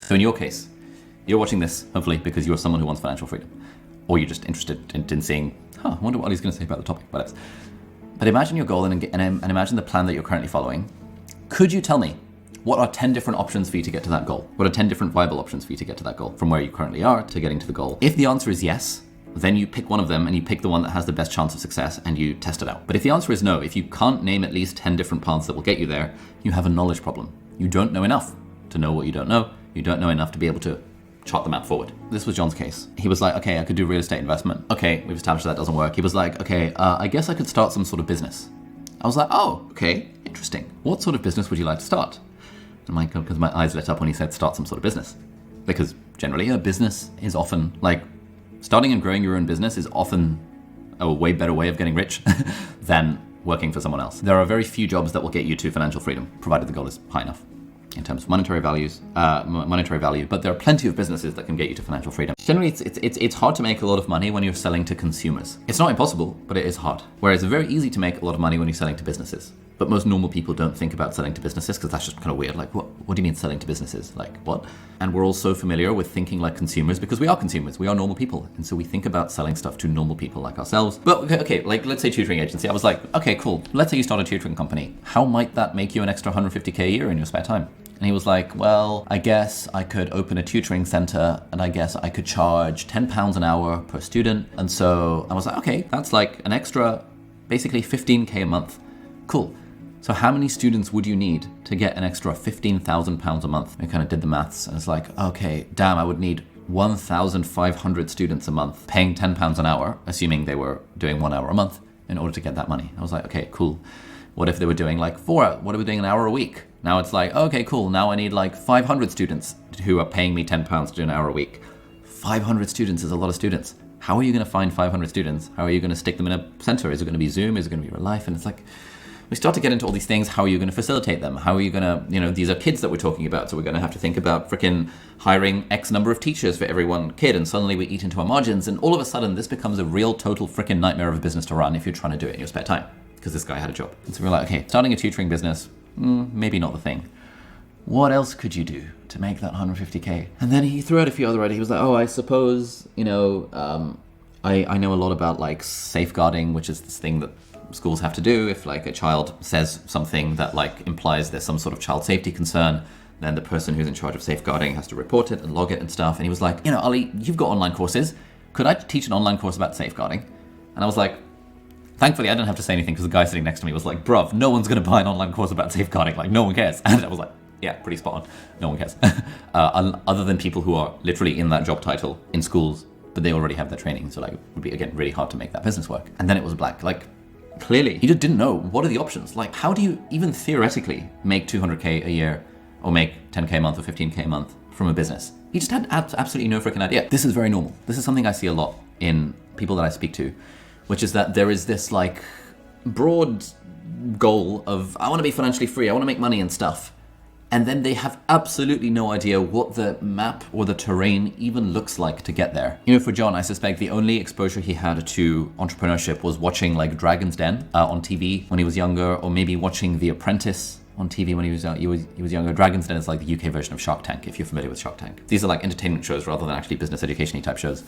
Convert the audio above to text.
So in your case, you're watching this, hopefully, because you're someone who wants financial freedom. Or you're just interested in seeing, I wonder what he's going to say about the topic. But imagine your goal and imagine the plan that you're currently following. Could you tell me what are 10 different options for you to get to that goal? What are 10 different viable options for you to get to that goal from where you currently are to getting to the goal? If the answer is yes, then you pick one of them and you pick the one that has the best chance of success and you test it out. But if the answer is no, if you can't name at least 10 different paths that will get you there, you have a knowledge problem. You don't know enough to know what you don't know. You don't know enough to be able to chart the map forward. This was John's case. He was like, okay, I could do real estate investment. Okay, we've established that doesn't work. He was like, okay, I guess I could start some sort of business. I was like, oh, okay, interesting. What sort of business would you like to start? And because my eyes lit up when he said start some sort of business. Because generally a business is often like, starting and growing your own business is often a way better way of getting rich than working for someone else. There are very few jobs that will get you to financial freedom, provided the goal is high enough in terms of monetary value, but there are plenty of businesses that can get you to financial freedom. Generally, it's hard to make a lot of money when you're selling to consumers. It's not impossible, but it is hard. Whereas it's very easy to make a lot of money when you're selling to businesses. But most normal people don't think about selling to businesses because that's just kind of weird. Like, what do you mean selling to businesses? Like, what? And we're all so familiar with thinking like consumers because we are consumers. We are normal people. And so we think about selling stuff to normal people like ourselves. But okay, like let's say tutoring agency. I was like, okay, cool. Let's say you start a tutoring company. How might that make you an extra 150K a year in your spare time? And he was like, well, I guess I could open a tutoring center and I guess I could charge £10 an hour per student. And so I was like, okay, that's like an extra, basically 15K a month. Cool. So how many students would you need to get an extra £15,000 a month? I kind of did the maths and it's like, okay, damn, I would need 1,500 students a month paying £10 an hour, assuming they were doing 1 hour a month in order to get that money. I was like, okay, cool. What if they were doing like 4 hours? What if we're doing an hour a week? Now it's like, okay, cool. Now I need like 500 students who are paying me £10 to do an hour a week. 500 students is a lot of students. How are you going to find 500 students? How are you going to stick them in a center? Is it going to be Zoom? Is it going to be real life? And it's like, we start to get into all these things. How are you going to facilitate them? How are you going to, these are kids that we're talking about. So we're going to have to think about freaking hiring X number of teachers for every one kid. And suddenly we eat into our margins. And all of a sudden this becomes a real total freaking nightmare of a business to run if you're trying to do it in your spare time. Because this guy had a job. And so we're like, okay, starting a tutoring business, maybe not the thing. What else could you do to make that 150K? And then he threw out a few other ideas. He was like, oh, I suppose, I know a lot about like safeguarding, which is this thing that schools have to do. If like a child says something that like implies there's some sort of child safety concern, then the person who's in charge of safeguarding has to report it and log it and stuff. And he was like, Ollie, you've got online courses. Could I teach an online course about safeguarding? And I was like, thankfully, I didn't have to say anything because the guy sitting next to me was like, bruv, no one's going to buy an online course about safeguarding. Like, no one cares. And I was like, yeah, pretty spot on. No one cares. Other than people who are literally in that job title in schools, but they already have their training. So like, it would be, again, really hard to make that business work. And then it was black. Like, clearly, he just didn't know what are the options. Like, how do you even theoretically make 200K a year or make 10K a month or 15K a month from a business? He just had absolutely no freaking idea. This is very normal. This is something I see a lot in people that I speak to, which is that there is this like broad goal of, I want to be financially free, I want to make money and stuff. And then they have absolutely no idea what the map or the terrain even looks like to get there. For John, I suspect the only exposure he had to entrepreneurship was watching like Dragon's Den on TV when he was younger, or maybe watching The Apprentice on TV when he was younger. Dragon's Den is like the UK version of Shark Tank, if you're familiar with Shark Tank. These are like entertainment shows rather than actually business education-y type shows.